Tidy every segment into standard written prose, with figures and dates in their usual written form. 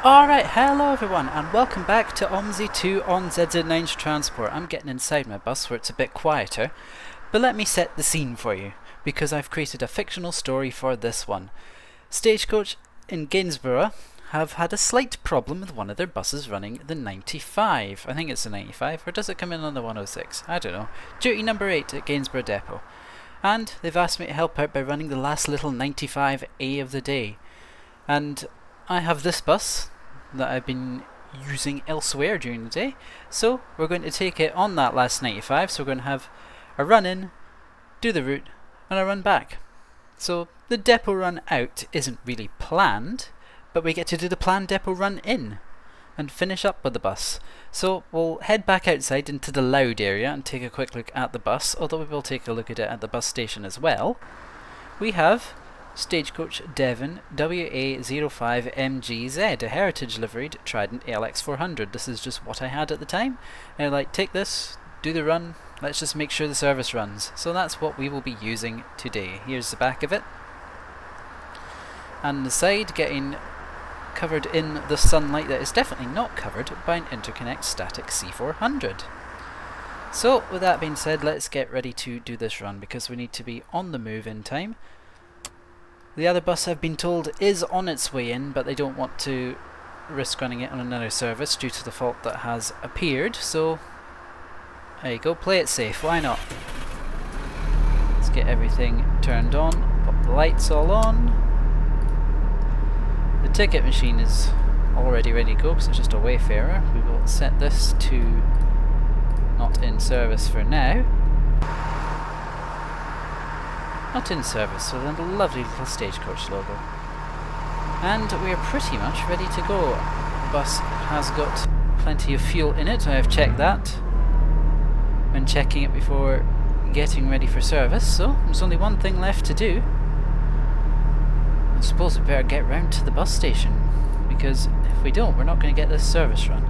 Alright, hello everyone and welcome back to OMSI 2 on ZZ9 Transport. I'm getting inside my bus where it's a bit quieter, but let me set the scene for you, because I've created a fictional story for this one. Stagecoach in Gainsborough have had a slight problem with one of their buses running the 95. I think it's the 95, or does it come in on the 106? I don't know. Duty number 8 at Gainsborough Depot. And they've asked me to help out by running the last little 95A of the day. And I have this bus that I've been using elsewhere during the day, so we're going to take it on that last 95. So we're going to have a run in, do the route, and a run back. So the depot run out isn't really planned, but we get to do the planned depot run in and finish up with the bus. So we'll head back outside into the loud area and take a quick look at the bus, although we will take a look at it at the bus station as well. We have Stagecoach Devon WA05 MGZ, a heritage liveried Trident ALX400. This is just what I had at the time. And like, take this, do the run, let's just make sure the service runs. So that's what we will be using today. Here's the back of it. And the side getting covered in the sunlight that is definitely not covered by an interconnect static C400. So with that being said, let's get ready to do this run because we need to be on the move in time. The other bus, I've been told, is on its way in, but they don't want to risk running it on another service due to the fault that has appeared, so there you go, play it safe, why not? Let's get everything turned on, pop the lights all on. The ticket machine is already ready to go because it's just a wayfarer. We will set this to not in service for now. Not in service, with a lovely little Stagecoach logo. And we are pretty much ready to go. The bus has got plenty of fuel in it, I have checked that when checking it before getting ready for service, so there's only one thing left to do. I suppose we better get round to the bus station, because if we don't, we're not going to get this service run.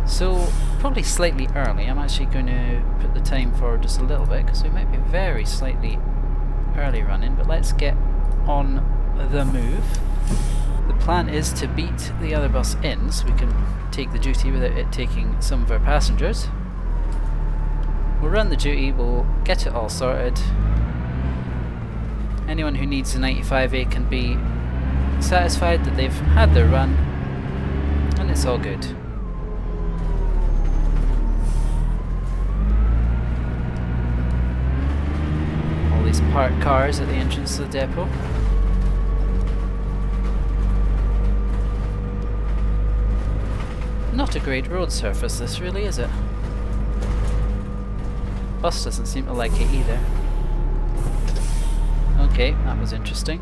So, probably slightly early. I'm actually going to put the time forward just a little bit because we might be very slightly early running, but let's get on the move. The plan is to beat the other bus in so we can take the duty without it taking some of our passengers. We'll run the duty, we'll get it all sorted. Anyone who needs the 95A can be satisfied that they've had their run and it's all good. Parked cars at the entrance to the depot. Not a great road surface this really, is it? Bus doesn't seem to like it either. Okay, that was interesting.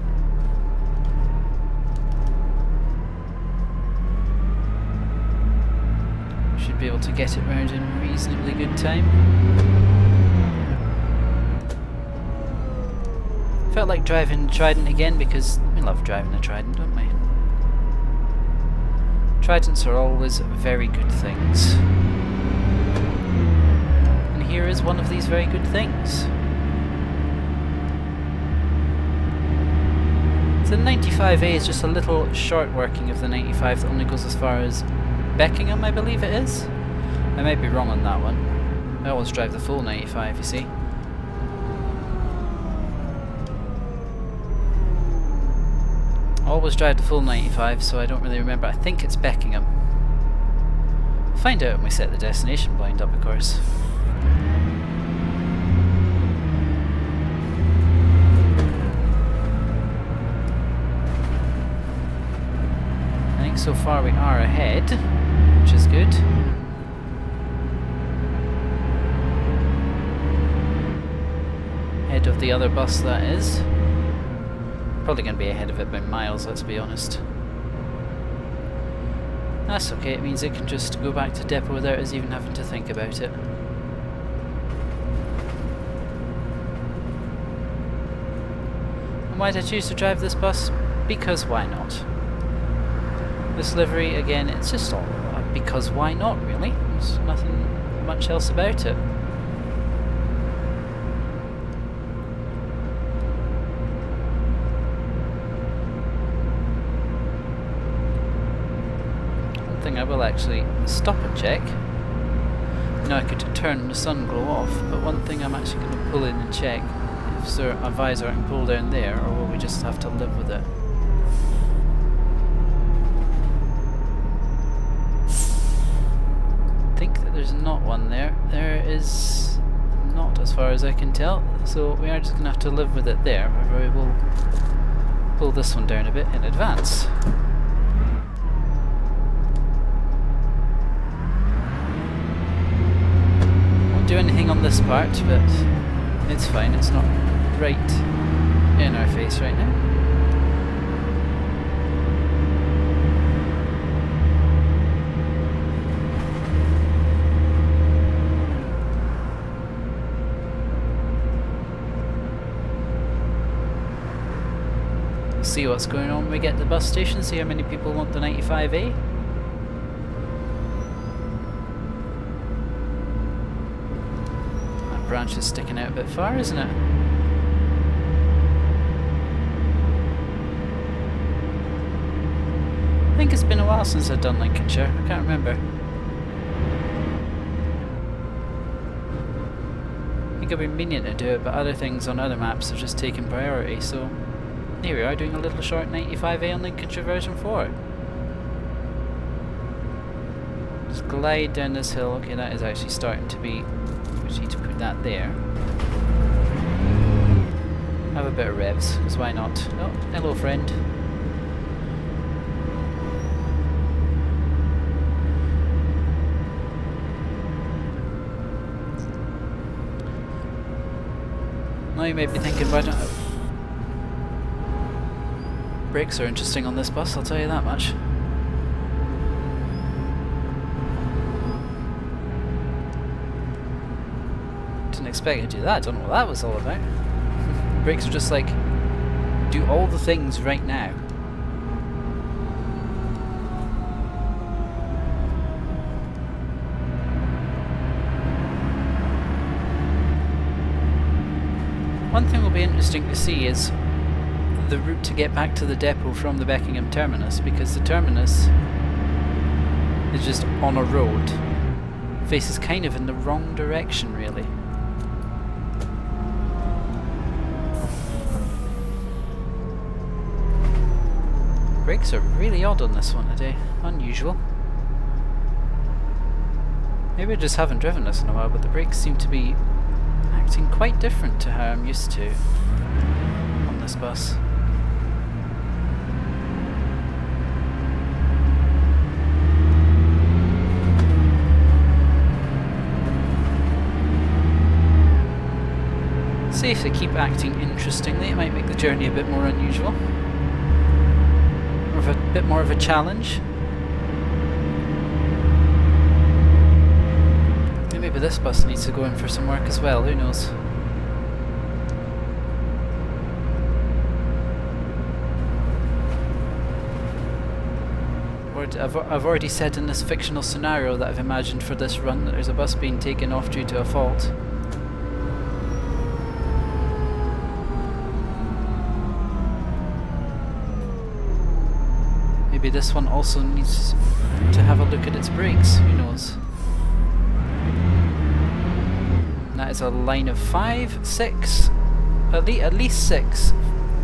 Should be able to get it round in reasonably good time. Felt like driving Trident again because we love driving a Trident, don't we? Tridents are always very good things. And here is one of these very good things. So the 95A is just a little short working of the 95 that only goes as far as Beckingham, I believe it is. I might be wrong on that one. I always drive the full 95, you see. Always drive the full 95, so I don't really remember. I think it's Beckingham. Find out when we set the destination blind up, of course. I think so far we are ahead, which is good. Ahead of the other bus, that is. Probably going to be ahead of it by miles, let's be honest. That's okay, it means it can just go back to depot without us even having to think about it. And why did I choose to drive this bus? Because why not? This livery, again, it's just all because why not, really? There's nothing much else about it. will actually stop and check. Now I could turn the sun glow off, but one thing I'm actually going to pull in and check if there a visor I can pull down there, or will we just have to live with it? I think that there's not one there. There is not, as far as I can tell, so we are just going to have to live with it there. However, we will pull this one down a bit in advance. Won't do anything on this part, but it's fine, it's not right in our face right now. See what's going on when we get to the bus station, see how many people want the 95A. That branch is sticking out a bit far, isn't it? I think it's been a while since I've done Lincolnshire, I can't remember. I think I've been meaning to do it, but other things on other maps have just taken priority, so here we are doing a little short 95A on Lincolnshire version 4. Just glide down this hill. Okay, that is actually starting to be... we just need to put that there. Have a bit of revs, because why not? Oh, hello friend. Now you may be thinking, why don't I... Brakes are interesting on this bus, I'll tell you that much. Didn't expect to do that, don't know what that was all about. Brakes are just like, do all the things right now. One thing will be interesting to see is the route to get back to the depot from the Beckingham terminus, because the terminus is just on a road. Faces kind of in the wrong direction, really. Brakes are really odd on this one today. Unusual. Maybe I just haven't driven this in a while, but the brakes seem to be acting quite different to how I'm used to on this bus. See if they keep acting interestingly, it might make the journey a bit more unusual. Or a bit more of a challenge. Maybe this bus needs to go in for some work as well, who knows. I've already said in this fictional scenario that I've imagined for this run that there's a bus being taken off due to a fault. Maybe this one also needs to have a look at its brakes, who knows. And that is a line of 5, 6, at least 6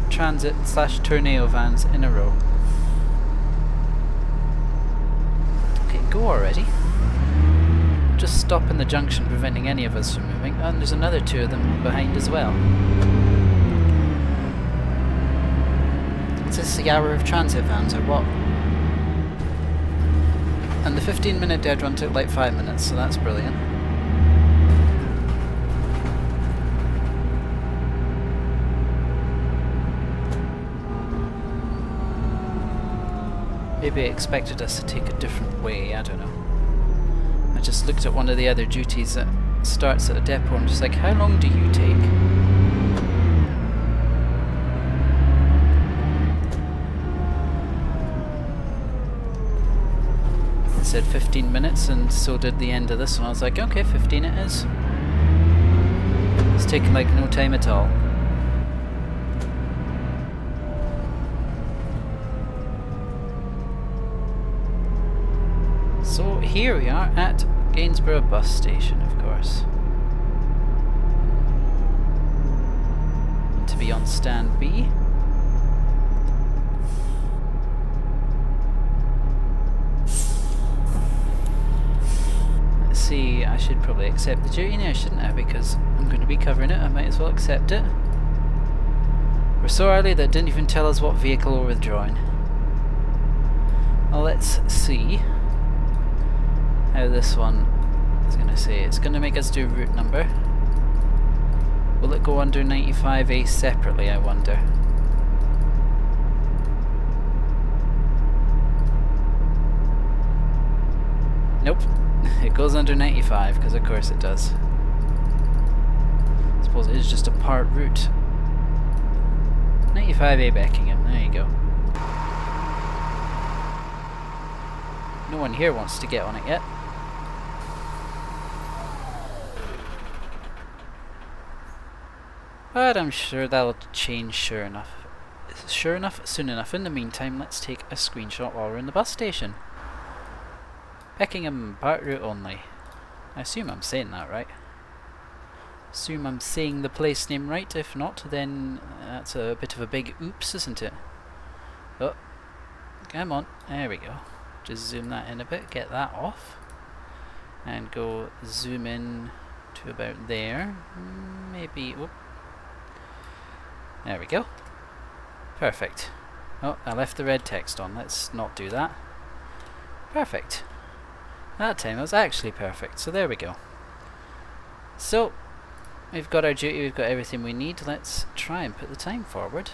transit / Tourneo vans in a row. Okay, go already. Just stop in the junction, preventing any of us from moving, and there's another 2 of them behind as well. Is this the hour of transit vans or what? And the 15-minute dead run took like 5 minutes, so that's brilliant. Maybe I expected us to take a different way, I don't know. I just looked at one of the other duties that starts at a depot and I'm just like, how long do you take? It said 15 minutes and so did the end of this one. I was like, okay, 15 it is. It's taken like no time at all. here we are at Gainsborough bus station, of course. To be on stand B. Let's see, I should probably accept the duty now, shouldn't I? Because I'm going to be covering it, I might as well accept it. We're so early that it didn't even tell us what vehicle we're withdrawing. Well, let's see how this one is going to say. It's going to make us do route number. Will it go under 95A separately, I wonder? Nope. It goes under 95, because of course it does. I suppose it is just a part route. 95A Beckingham, there you go. No one here wants to get on it yet. But I'm sure that'll change soon enough. In the meantime, let's take a screenshot while we're in the bus station. Beckingham, part route only. I assume I'm saying that right. Assume I'm saying the place name right. If not, then that's a bit of a big oops, isn't it? Oh, come on. There we go. Just zoom that in a bit, get that off. And go zoom in to about there. Maybe, whoop. There we go. Perfect. Oh, I left the red text on. Let's not do that. Perfect. That time it was actually perfect, so there we go. So, we've got our duty, we've got everything we need. Let's try and put the time forward.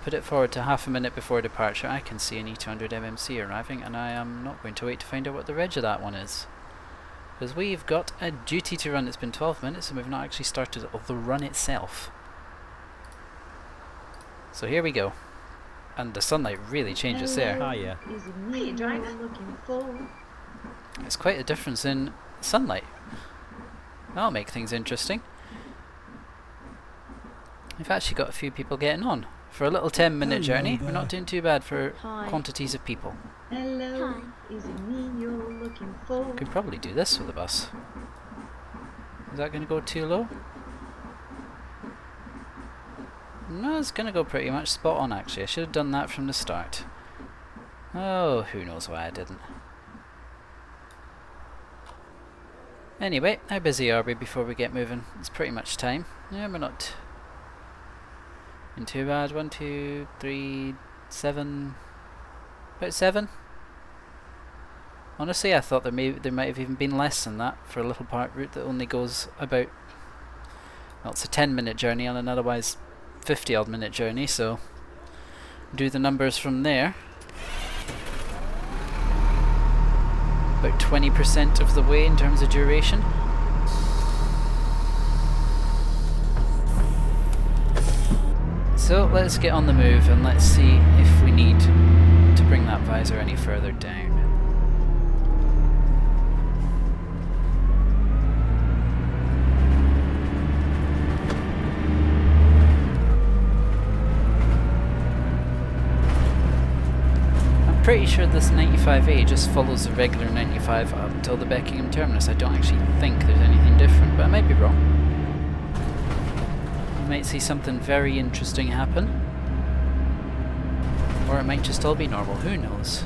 Put it forward to half a minute before departure. I can see an E200 MMC arriving, and I am not going to wait to find out what the reg of that one is. Because we've got a duty to run. It's been 12 minutes and we've not actually started the run itself. So here we go. And the sunlight really changes there. Hiya. It's quite a difference in sunlight. That'll make things interesting. We've actually got a few people getting on. For a little 10-minute journey, we're not doing too bad for quantities of people. Hello, is it me you're looking for? Could probably do this with the bus. Is that going to go too low? No, it's going to go pretty much spot on actually. I should have done that from the start. Oh, who knows why I didn't. Anyway, how busy are we before we get moving? It's pretty much time. Yeah, we're not in too bad. 1, 2, 3, 7. About 7. Honestly, I thought there might have even been less than that for a little part route that only goes about. Well, it's a 10-minute journey on an otherwise 50-odd minute journey, so do the numbers from there. About 20% of the way in terms of duration. So let's get on the move and let's see if we need to bring that visor any further down. Pretty sure this 95A just follows the regular 95 up until the Beckingham terminus. I don't actually think there's anything different, but I might be wrong. You might see something very interesting happen. Or it might just all be normal, who knows?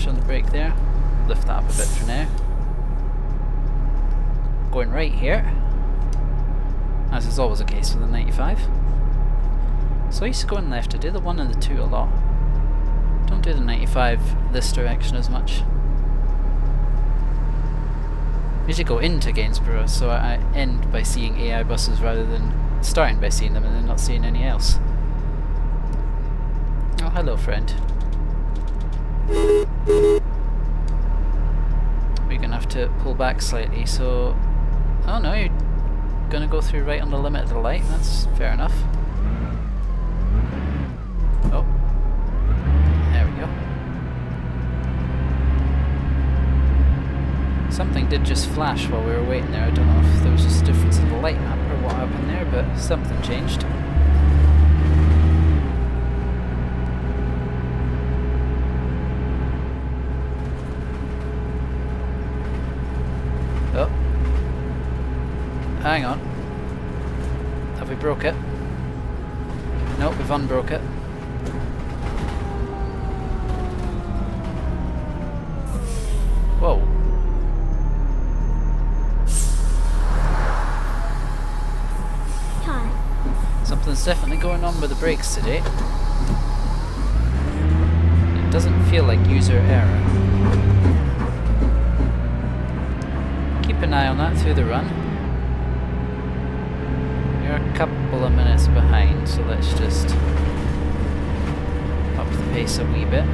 On the brake there, lift that up a bit for now. Going right here, as is always the case with the 95. So I used to go in left. I do the 1 and the 2 a lot. Don't do the 95 this direction as much. I usually go into Gainsborough, so I end by seeing AI buses rather than starting by seeing them and then not seeing any else. Oh, hello friend. We're gonna have to pull back slightly, so... Oh no, you're gonna go through right on the limit of the light, that's fair enough. Oh. Something did just flash while we were waiting there. I don't know if there was just a difference in the light map or what happened there, but something changed. Oh. Hang on. Have we broke it? Nope, we've unbroke it. Whoa. Hi. Something's definitely going on with the brakes today. It doesn't feel like user error. Keep an eye on that through the run. You're a couple of minutes behind, so let's just up the pace a wee bit.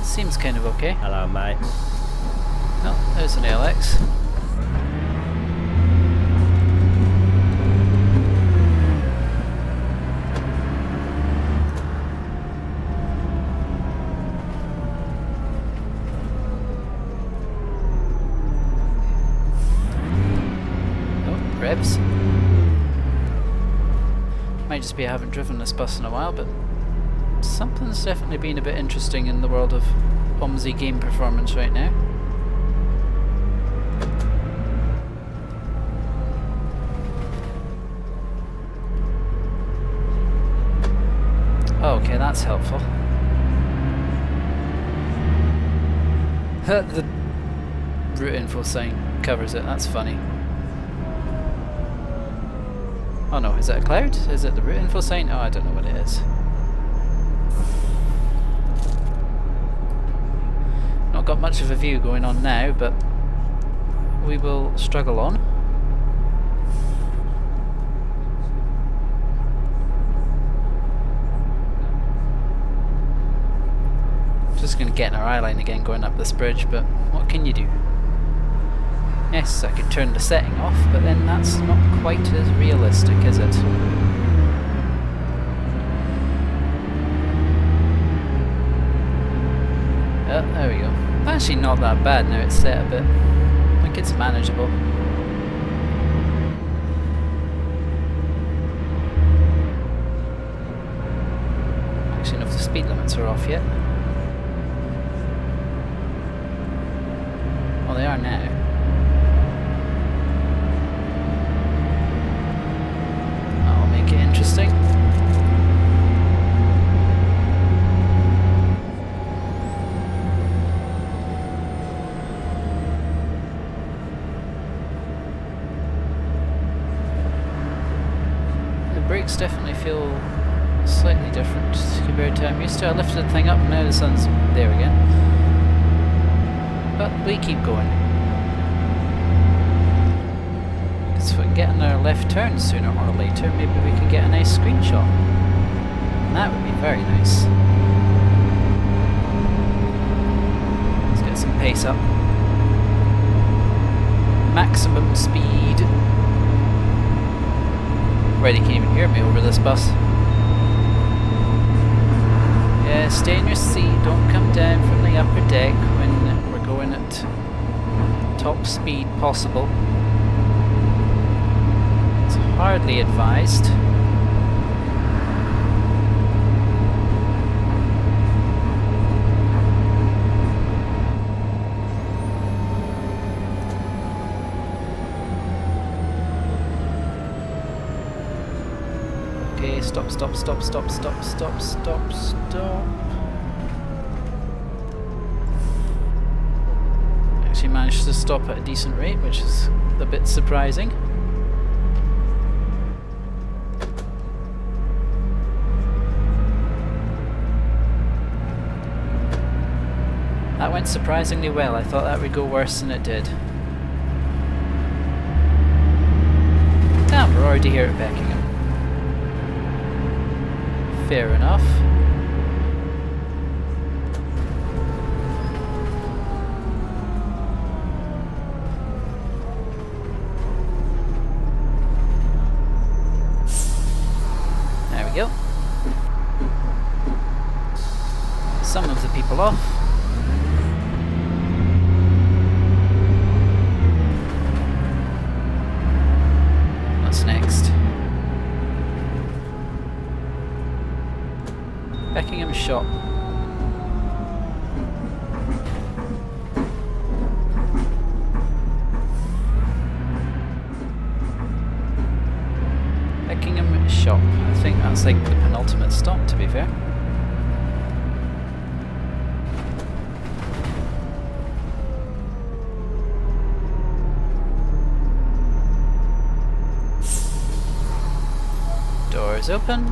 Seems kind of okay. Hello, mate. Oh, there's an ALX. Oh, revs. Might just be I haven't driven this bus in a while, but something's definitely been a bit interesting in the world of OMSI game performance right now. Oh, okay, that's helpful. The route info sign covers it, that's funny. Oh no, is it a cloud? Is it the route info sign? Oh, I don't know what it is. Not got much of a view going on now, but we will struggle on. Just going to get in our eye line again going up this bridge, but what can you do? Yes, I could turn the setting off, but then that's not quite as realistic, is it? There we go. Actually not that bad now it's set a bit. I think it's manageable. Actually, know if the speed limits are off yet. Oh, they are now. That'll make it interesting. Brakes definitely feel slightly different compared to I'm used to. I lifted the thing up and now the sun's there again. But we keep going. Because if we can get in our left turn sooner or later, maybe we can get a nice screenshot. And that would be very nice. Let's get some pace up. Maximum speed. Right, you can't even hear me over this bus. Yeah, stay in your seat, don't come down from the upper deck when we're going at top speed possible. It's hardly advised. Okay, stop, stop, stop, stop, stop, stop, stop, stop. Actually managed to stop at a decent rate, which is a bit surprising. That went surprisingly well. I thought that would go worse than it did. Damn, we're already here at Beckingham. Fair enough. There we go. Some of the people off. What's next? Beckingham shop. Beckingham shop. I think that's like the penultimate stop, to be fair. Doors open.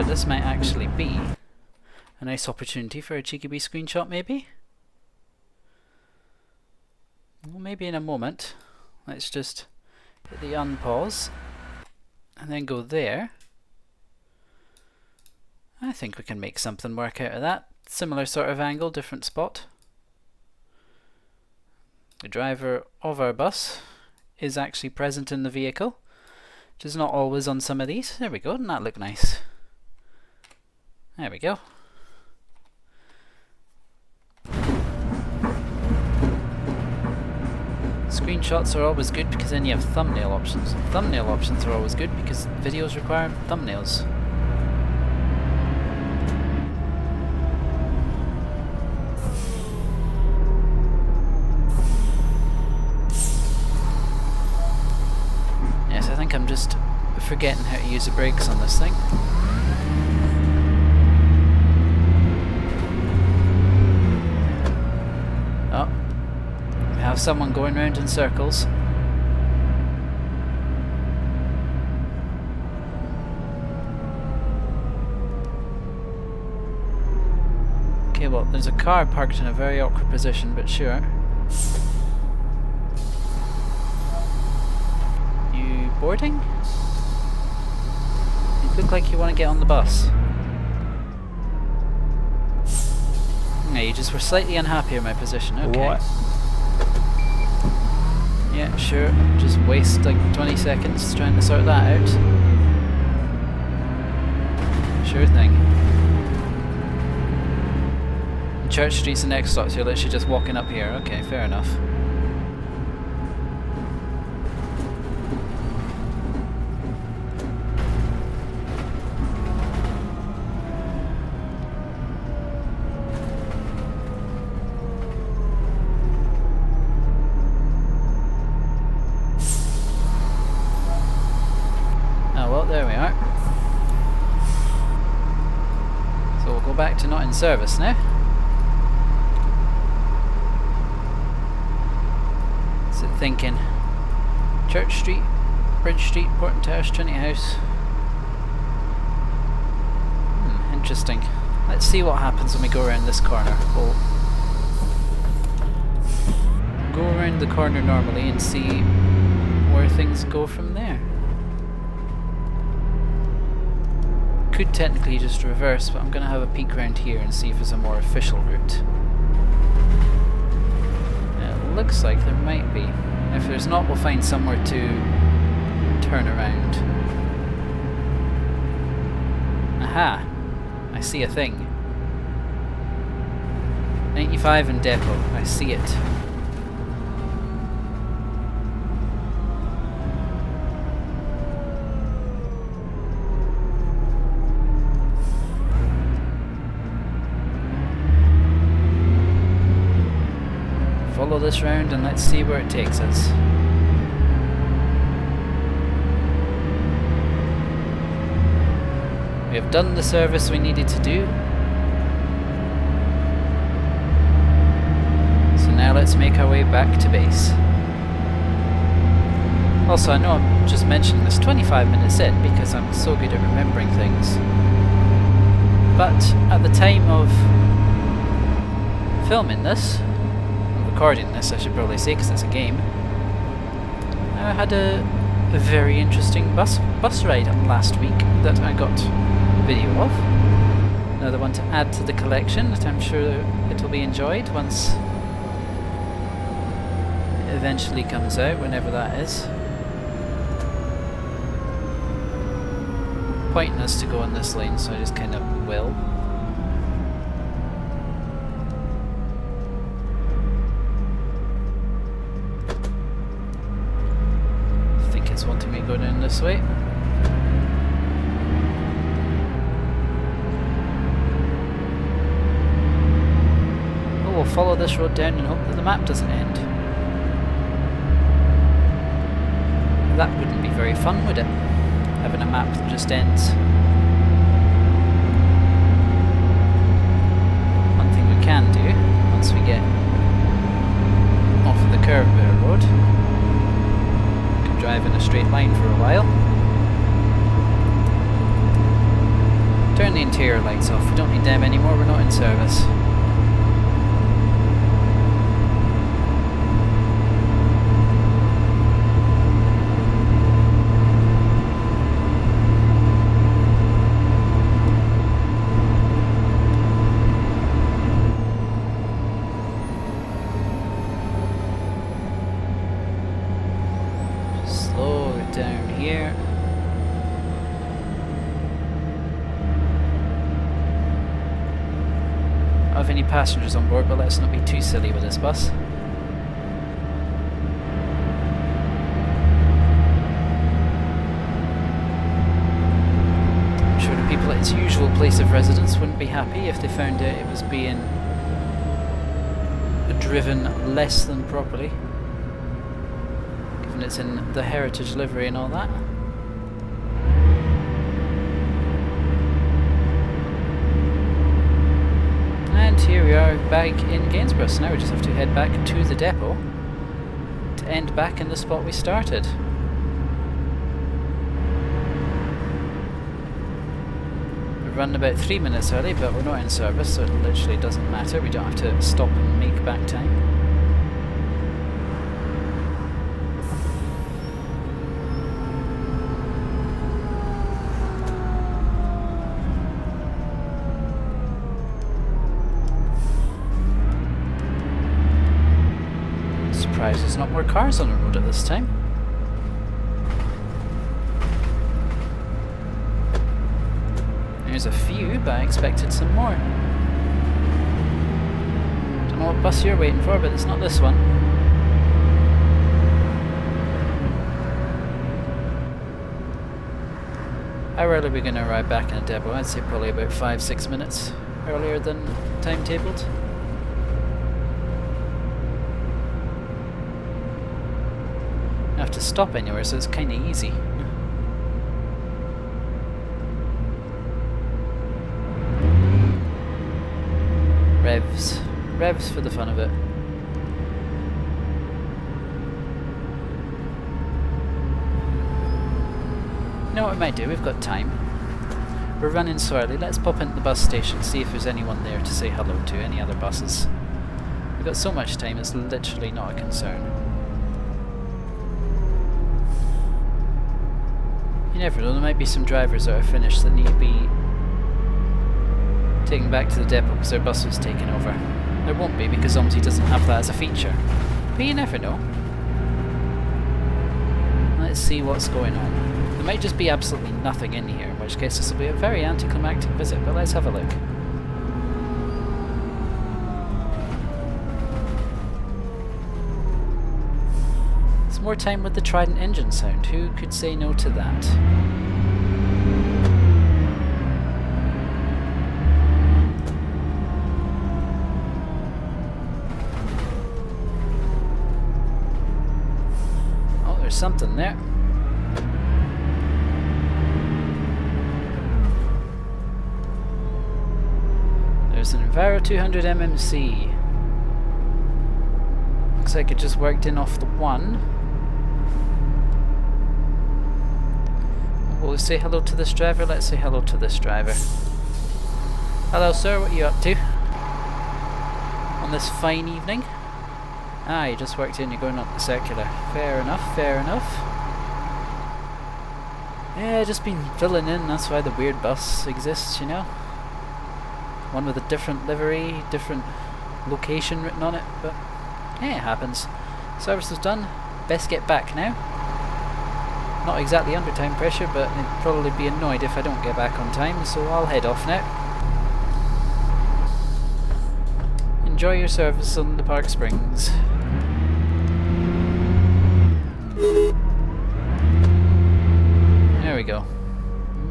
This might actually be a nice opportunity for a cheeky wee screenshot, maybe? Well, maybe in a moment. Let's just hit the unpause and then go there. I think we can make something work out of that. Similar sort of angle, different spot. The driver of our bus is actually present in the vehicle, which is not always on some of these. There we go, doesn't that look nice? There we go. Screenshots are always good because then you have thumbnail options. Thumbnail options are always good because videos require thumbnails. Yes, I think I'm just forgetting how to use the brakes on this thing. Oh, we have someone going round in circles. Okay, well, there's a car parked in a very awkward position, but sure. You boarding? You look like you want to get on the bus. Yeah, you just were slightly unhappy with my position, okay. What? Yeah, sure. Just waste like 20 seconds trying to sort that out. Sure thing. Church Street's the next stop, so you're literally just walking up here. Okay, fair enough. There we are. So we'll go back to not in service now. What's it thinking? Church Street, Bridge Street, Porton Terrace, Trinity House. Interesting. Let's see what happens when we go around this corner. We'll go around the corner normally and see where things go from there. Could technically just reverse, but I'm going to have a peek around here and see if there's a more official route. It looks like there might be. If there's not, we'll find somewhere to turn around. Aha! I see a thing. 95 and depot. I see it. Follow this round and let's see where it takes us. We have done the service we needed to do. So now let's make our way back to base. Also, I know I'm just mentioning this 25 minutes in because I'm so good at remembering things. But at the time of filming this, recording this I should probably say because it's a game, I had a very interesting bus ride last week that I got video of. Another one to add to the collection that I'm sure it'll be enjoyed once it eventually comes out, whenever that is. Pointless to go in this lane, so I just kind of will. I think it's wanting me to go down this way. Oh, we'll follow this road down and hope that the map doesn't end. That wouldn't be very fun, would it? Having a map that just ends. One thing we can do, once we get off of the curved bit of road, we can drive in a straight line for a while. Turn the interior lights off, we don't need them anymore, we're not in service. Any passengers on board, but let's not be too silly with this bus. I'm sure the people at its usual place of residence wouldn't be happy if they found out it was being driven less than properly, given it's in the heritage livery and all that. And here we are back in Gainsborough, so now we just have to head back to the depot to end back in the spot we started. We're running about 3 minutes early, but we're not in service, so it literally doesn't matter. We don't have to stop and make back time. There's not more cars on the road at this time. There's a few, but I expected some more. Don't know what bus you're waiting for, but it's not this one. How early are we going to arrive back in the depot? I'd say probably about 5-6 minutes earlier than timetabled. Have to stop anywhere, so it's kind of easy. Revs for the fun of it. You know what we might do? We've got time. We're running so early. Let's pop into the bus station, see if there's anyone there to say hello to, any other buses. We've got so much time, it's literally not a concern. You never know, there might be some drivers that are finished that need to be taken back to the depot because their bus was taken over. There won't be because OMSI doesn't have that as a feature. But you never know. Let's see what's going on. There might just be absolutely nothing in here, in which case this will be a very anticlimactic visit, but let's have a look. More time with the Trident engine sound. Who could say no to that? Oh, there's something there. There's an WA05 MGZ. Looks like it just worked in off the one. Will we say hello to this driver? Let's say hello to this driver. Hello sir, what are you up to? On this fine evening? Ah, you just worked in, you're going up the circular. Fair enough, fair enough. Yeah, just been filling in, that's why the weird bus exists, you know? One with a different livery, different location written on it, but yeah, it happens. Service is done, best get back now. Not exactly under time pressure, but they'd probably be annoyed if I don't get back on time, so I'll head off now. Enjoy your service on the Park Springs. There we go.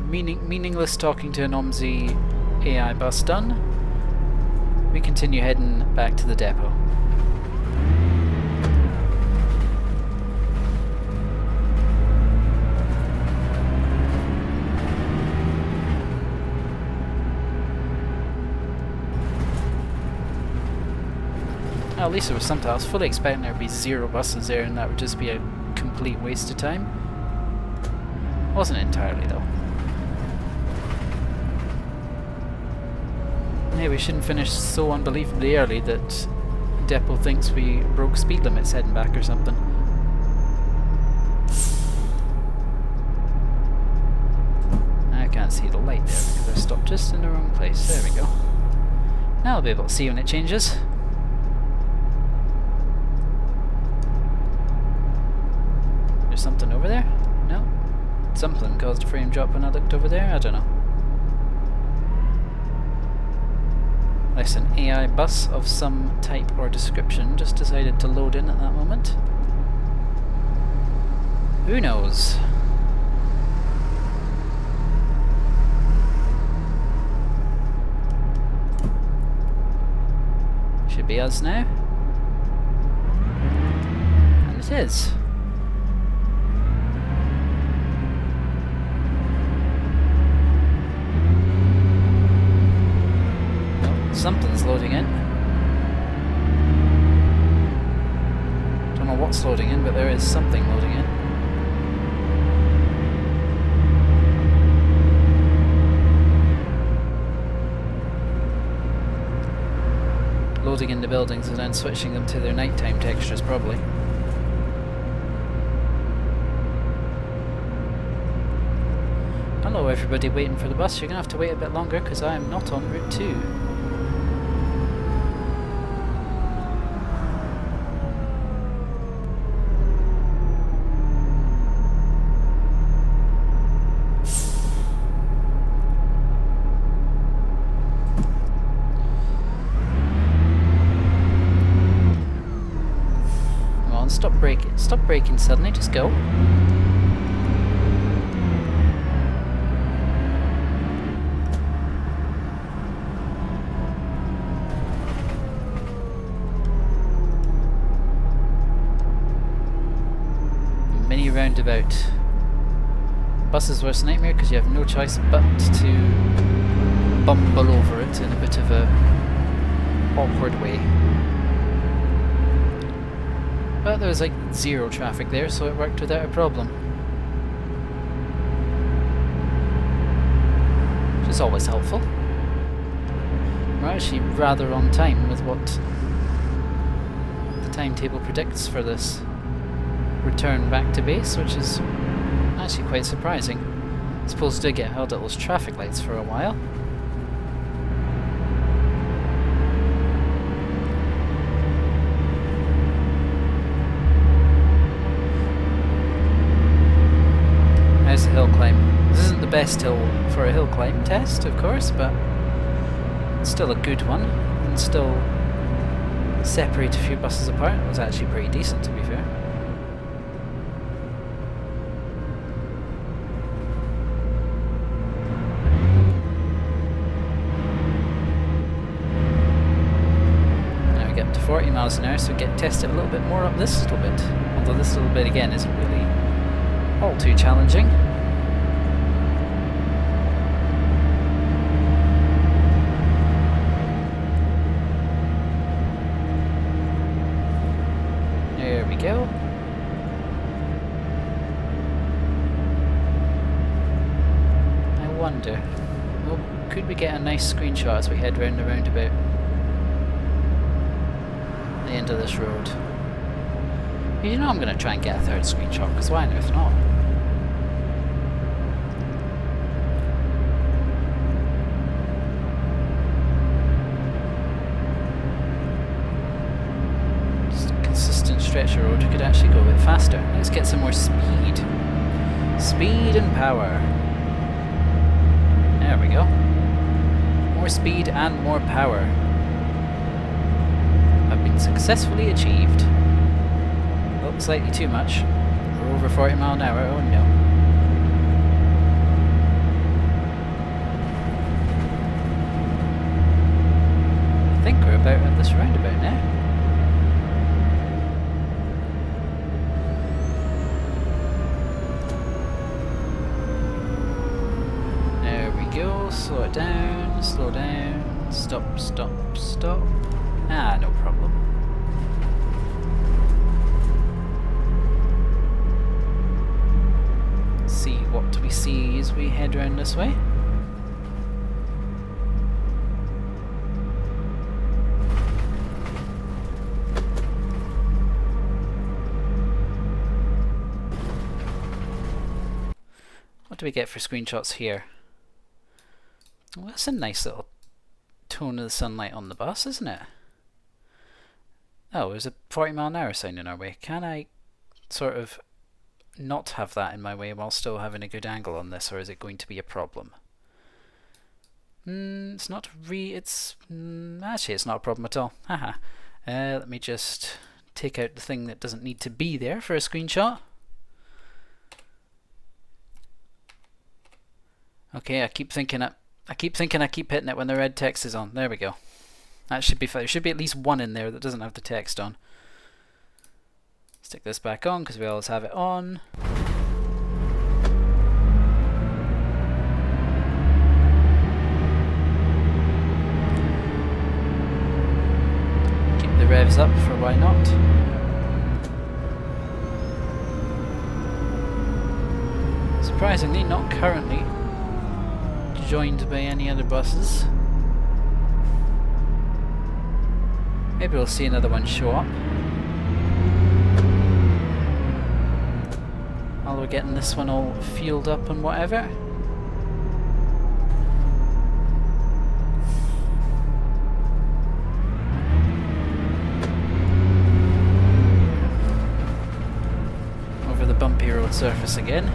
Meaningless talking to an OMSI AI bus done. We continue heading back to the depot. Well, at least it was something. I was fully expecting there would be 0 buses there and that would just be a complete waste of time. Wasn't entirely though. Hey, we shouldn't finish so unbelievably early that Depot thinks we broke speed limits heading back or something. I can't see the light there because I stopped just in the wrong place. There we go. Now I'll be able to see when it changes. There's something over there? No? Something caused a frame drop when I looked over there? I don't know. Unless an AI bus of some type or description just decided to load in at that moment. Who knows? Should be us now. And it is. Something's loading in. Don't know what's loading in, but there is something loading in. Loading in the buildings and then switching them to their nighttime textures, probably. Hello everybody waiting for the bus. You're gonna have to wait a bit longer because I am not on Route 2. Stop braking suddenly, just go. Mini roundabout. Bus is worst nightmare because you have no choice but to bumble over it in a bit of a awkward way. But there was like 0 traffic there, so it worked without a problem. Which is always helpful. We're actually rather on time with what the timetable predicts for this return back to base, which is actually quite surprising. I suppose we did get held at those traffic lights for a while. How's the hill climb? This isn't the best hill for a hill climb test, of course, but it's still a good one, and still separate a few buses apart. It was actually pretty decent, to be fair. Now we get up to 40 miles an hour, so we get tested a little bit more up this little bit. Although this little bit again isn't really all too challenging. There we go. wonder, well, could we get a nice screenshot as we head round the roundabout? The end of this road. You know I'm going to try and get a third screenshot, because why on earth not? Just a consistent stretch of road, we could actually go a bit faster. Let's get some more speed. Speed and power. There we go. More speed and more power have been successfully achieved. Oh, slightly too much. We're over 40 mile an hour, oh no. I think we're about at this roundabout now. There we go, slow it down, stop, stop, stop. Ah, no problem. See what we see as we head round this way. What do we get for screenshots here? Well, that's a nice little tone of the sunlight on the bus, isn't it? Oh, there's a 40 mile an hour sign in our way. Can I sort of not have that in my way while still having a good angle on this, or is it going to be a problem? It's not actually it's not a problem at all. Haha. Let me just take out the thing that doesn't need to be there for a screenshot. Okay, I keep thinking I keep hitting it when the red text is on. There we go. That should be fine. There should be at least one in there that doesn't have the text on. Stick this back on because we always have it on. Keep the revs up for why not. Surprisingly, not currently joined by any other buses. Maybe we'll see another one show up. While we're getting this one all fueled up and whatever. Over the bumpy road surface again.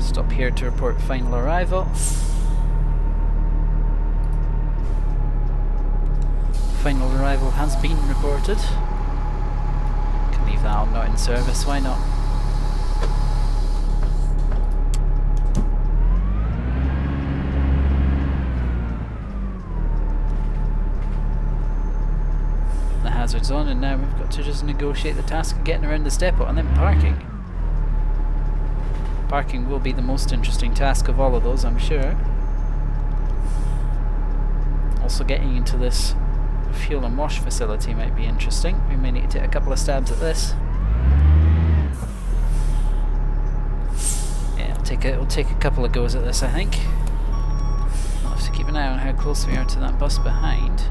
Stop here to report final arrival. Final arrival has been reported. Can leave that on not in service, why not? The hazard's on, and now we've got to just negotiate the task of getting around this depot and then parking. Parking will be the most interesting task of all of those, I'm sure. Also getting into this fuel and wash facility might be interesting. We may need to take a couple of stabs at this. Yeah, we'll take a couple of goes at this, I think. I'll have to keep an eye on how close we are to that bus behind.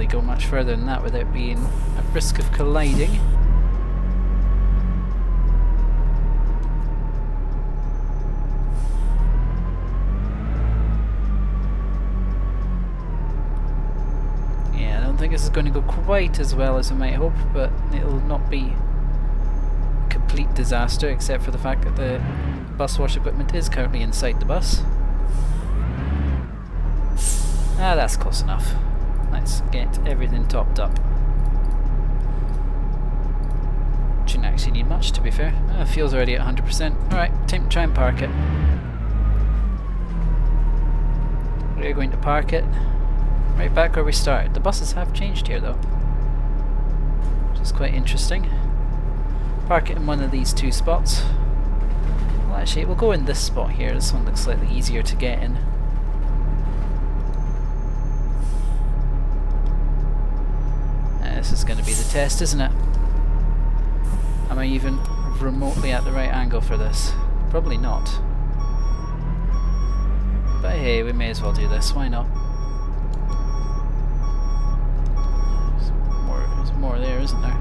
Go much further than that without being at risk of colliding. Yeah, I don't think this is going to go quite as well as I might hope, but it'll not be a complete disaster except for the fact that the bus wash equipment is currently inside the bus. Ah, that's close enough. Let's get everything topped up. Shouldn't actually need much, to be fair. Fuel's already at 100%. Alright, time to try and park it. We're going to park it right back where we started. The buses have changed here though, which is quite interesting. Park it in one of these two spots. Well, actually, we'll go in this spot here. This one looks slightly easier to get in. test, isn't it? Am I even remotely at the right angle for this? Probably not. But hey, we may as well do this, why not? There's more there, isn't there?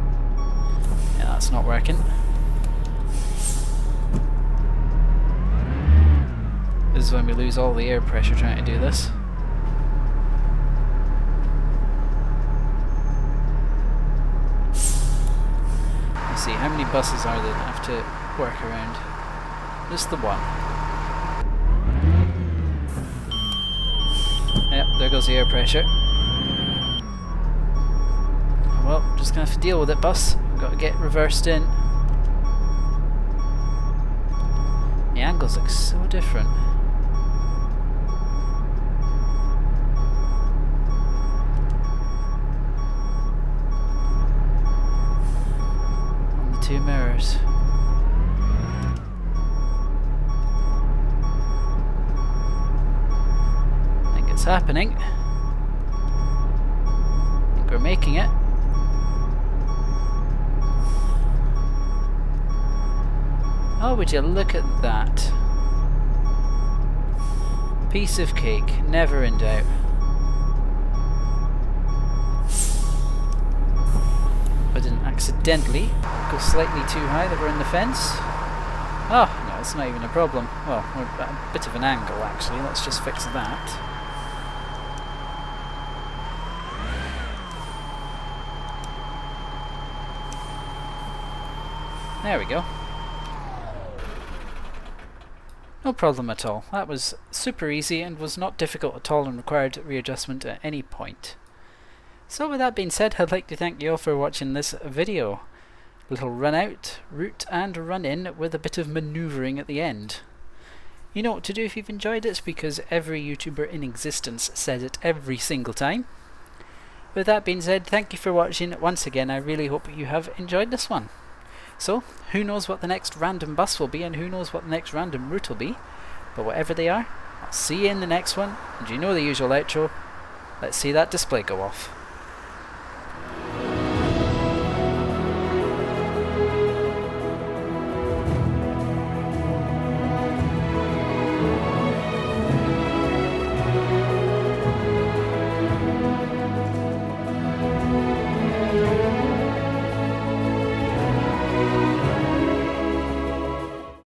Yeah, that's not working. This is when we lose all the air pressure trying to do this. Let's see, how many buses are there that have to work around? Just the one. Yep, there goes the air pressure. Well, just gonna have to deal with it, bus. Got to get reversed in. The angles look so different. On the two mirrors. I think it's happening. I think we're making it. Oh, would you look at that? Piece of cake, never in doubt. I didn't accidentally go slightly too high that we're in the fence. Oh, no, it's not even a problem. Well, we're at a bit of an angle actually, let's just fix that. There we go. No problem at all. That was super easy and was not difficult at all and required readjustment at any point. So with that being said, I'd like to thank you all for watching this video. Little run out, route and run in with a bit of manoeuvring at the end. You know what to do if you've enjoyed it, because every YouTuber in existence says it every single time. With that being said, thank you for watching once again. I really hope you have enjoyed this one. So, who knows what the next random bus will be and who knows what the next random route will be. But whatever they are, I'll see you in the next one. And you know the usual outro. Let's see that display go off.